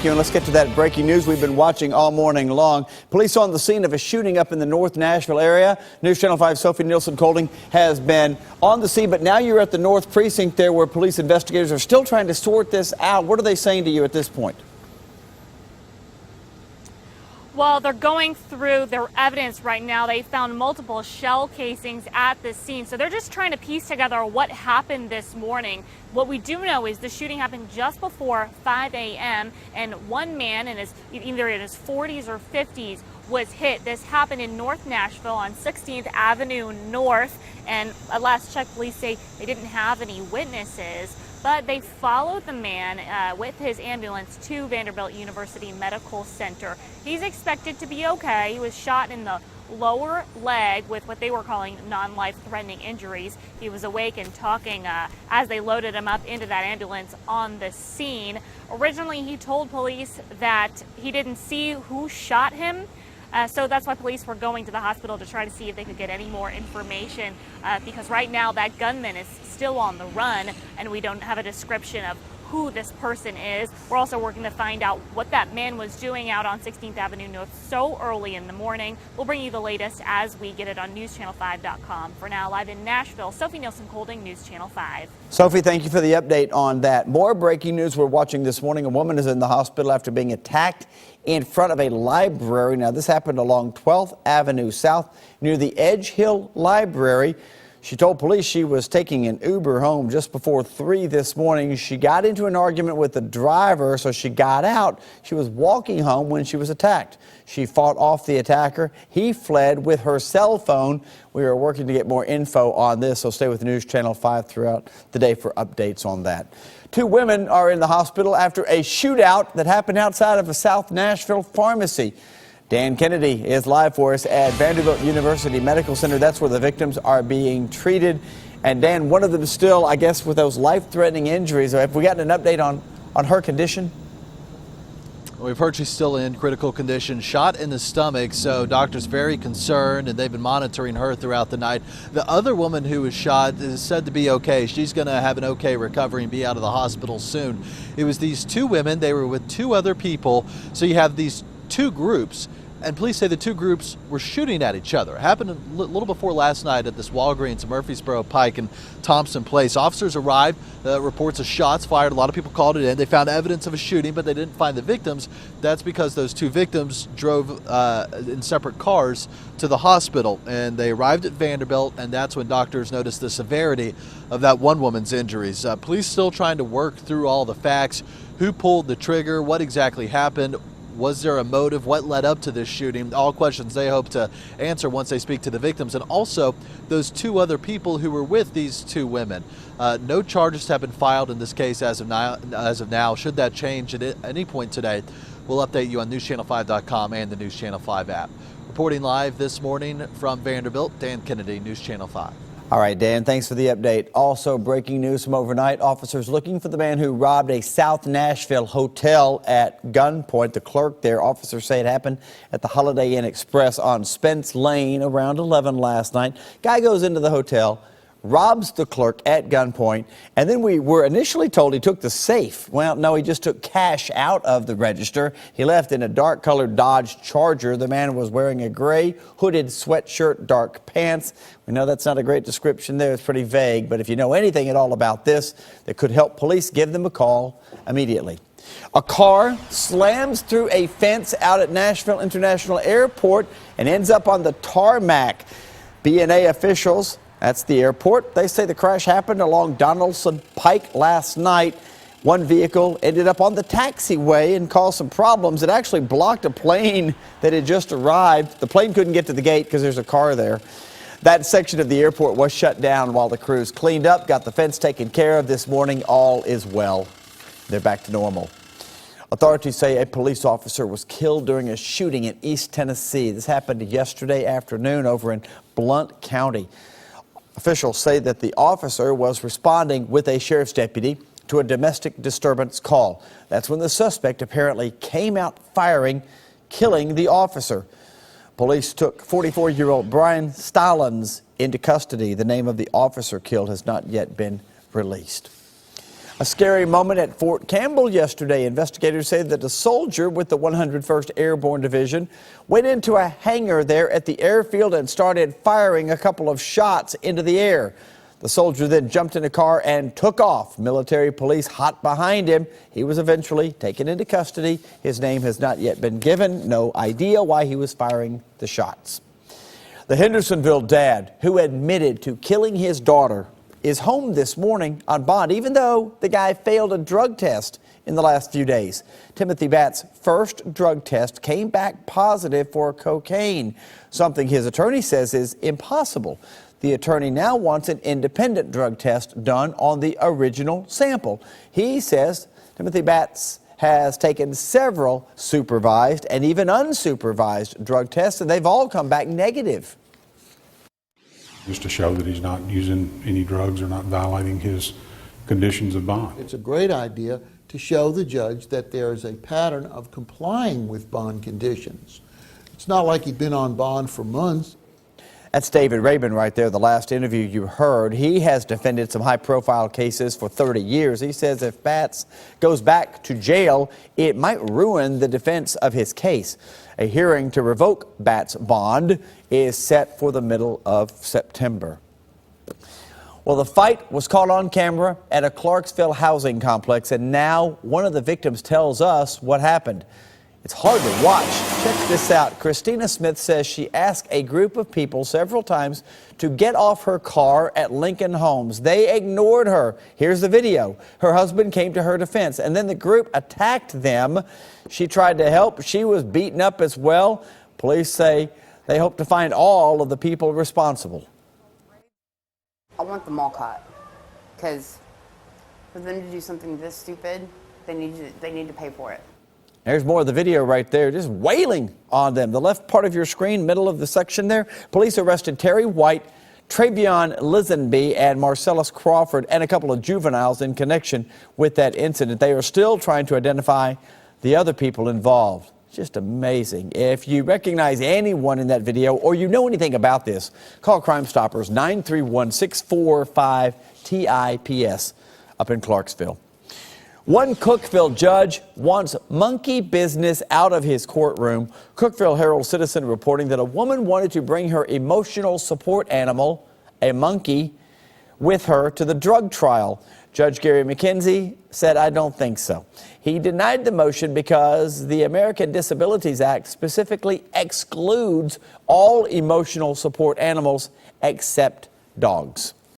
you. And let's get to that breaking news we've been watching all morning long. Police on the scene of a shooting up in the North Nashville area. News Channel 5 Sophie Nielsen-Colding has been on the scene, but now you're at the North Precinct there where police investigators are still trying to sort this out. What are they saying to you at this point? Well, they're going through their evidence right now. They found multiple shell casings at the scene. So they're just trying to piece together what happened this morning. What we do know is the shooting happened just before 5 a.m. and one man either in his 40s or 50s was hit. This happened in North Nashville on 16th Avenue North. And at last check, police say they didn't have any witnesses. But they followed the man with his ambulance to Vanderbilt University Medical Center. He's expected to be okay. He was shot in the lower leg with what they were calling non-life-threatening injuries. He was awake and talking as they loaded him up into that ambulance on the scene. Originally, he told police that he didn't see who shot him. So that's why police were going to the hospital to try to see if they could get any more information because right now that gunman is still on the run and we don't have a description of who this person is. We're also working to find out what that man was doing out on 16th Avenue North so early in the morning. We'll bring you the latest as we get it on newschannel5.com. For now, live in Nashville, Sophie Nielsen-Colding, News Channel 5. Sophie, thank you for the update on that. More breaking news we're watching this morning. A woman is in the hospital after being attacked in front of a library. Now, this happened along 12th Avenue South near the Edge Hill Library. She told police she was taking an Uber home just before 3 this morning. She got into an argument with the driver, so she got out. She was walking home when she was attacked. She fought off the attacker. He fled with her cell phone. We are working to get more info on this, so stay with News Channel 5 throughout the day for updates on that. 2 women are in the hospital after a shootout that happened outside of a South Nashville pharmacy. Dan Kennedy is live for us at Vanderbilt University Medical Center. That's where the victims are being treated. And Dan, one of them still, I guess, with those life-threatening injuries. Have we gotten an update on her condition? We've heard she's still in critical condition, shot in the stomach, so doctors very concerned, and they've been monitoring her throughout the night. The other woman who was shot is said to be okay. She's going to have an okay recovery and be out of the hospital soon. It was these 2 women. They were with 2 other people, so you have these 2 groups. And police say the 2 groups were shooting at each other. It happened a little before last night at this Walgreens, Murfreesboro Pike and Thompson Place. Officers arrived, reports of shots fired. A lot of people called it in. They found evidence of a shooting, but they didn't find the victims. That's because those 2 victims drove in separate cars to the hospital. And they arrived at Vanderbilt, and that's when doctors noticed the severity of that one woman's injuries. Police still trying to work through all the facts. Who pulled the trigger? What exactly happened? Was there a motive? What led up to this shooting? All questions they hope to answer once they speak to the victims, and also those 2 other people who were with these 2 women. No charges have been filed in this case as of now. Should that change at any point today, we'll update you on newschannel5.com and the News Channel 5 app. Reporting live this morning from Vanderbilt, Dan Kennedy, News Channel 5. All right, Dan, thanks for the update. Also, breaking news from overnight, officers looking for the man who robbed a South Nashville hotel at gunpoint. The clerk there, officers say it happened at the Holiday Inn Express on Spence Lane around 11 last night. Guy goes into the hotel, robs the clerk at gunpoint, and then we were initially told he took the safe. Well, no, he just took cash out of the register. He left in a dark-colored Dodge Charger. The man was wearing a gray hooded sweatshirt, dark pants. We know that's not a great description there. It's pretty vague, but if you know anything at all about this that could help police, give them a call immediately. A car slams through a fence out at Nashville International Airport and ends up on the tarmac. B&A officials, that's the airport, they say the crash happened along Donaldson Pike last night. One vehicle ended up on the taxiway and caused some problems. It actually blocked a plane that had just arrived. The plane couldn't get to the gate because there's a car there. That section of the airport was shut down while the crews cleaned up, got the fence taken care of this morning. All is well. They're back to normal. Authorities say a police officer was killed during a shooting in East Tennessee. This happened yesterday afternoon over in Blount County. Officials say that the officer was responding with a sheriff's deputy to a domestic disturbance call. That's when the suspect apparently came out firing, killing the officer. Police took 44-year-old Brian Stallings into custody. The name of the officer killed has not yet been released. A scary moment at Fort Campbell yesterday. Investigators say that a soldier with the 101st Airborne Division went into a hangar there at the airfield and started firing a couple of shots into the air. The soldier then jumped in a car and took off. Military police hot behind him. He was eventually taken into custody. His name has not yet been given. No idea why he was firing the shots. The Hendersonville dad, who admitted to killing his daughter, is home this morning on bond, even though the guy failed a drug test in the last few days. Timothy Batt's first drug test came back positive for cocaine, something his attorney says is impossible. The attorney now wants an independent drug test done on the original sample. He says Timothy Batt has taken several supervised and even unsupervised drug tests, and they've all come back negative. Just to show that he's not using any drugs or not violating his conditions of bond. It's a great idea to show the judge that there is a pattern of complying with bond conditions. It's not like he'd been on bond for months. That's David Rabin right there, the last interview you heard. He has defended some high-profile cases for 30 years. He says if Batts goes back to jail, it might ruin the defense of his case. A hearing to revoke Batts' bond is set for the middle of September. Well, the fight was caught on camera at a Clarksville housing complex, and now one of the victims tells us what happened. It's hard to watch. Check this out. Christina Smith says she asked a group of people several times to get off her car at Lincoln Homes. They ignored her. Here's the video. Her husband came to her defense, and then the group attacked them. She tried to help. She was beaten up as well. Police say they hope to find all of the people responsible. I want them all caught, because for them to do something this stupid, they need to pay for it. There's more of the video right there, just wailing on them. The left part of your screen, middle of the section there, police arrested Terry White, Travion Lisenby, and Marcellus Crawford, and a couple of juveniles in connection with that incident. They are still trying to identify the other people involved. Just amazing. If you recognize anyone in that video or you know anything about this, call Crime Stoppers 931-645-TIPS up in Clarksville. One Cookeville judge wants monkey business out of his courtroom. Cookeville Herald-Citizen reporting that a woman wanted to bring her emotional support animal, a monkey, with her to the drug trial. Judge Gary McKenzie said, "I don't think so." He denied the motion because the American Disabilities Act specifically excludes all emotional support animals except dogs.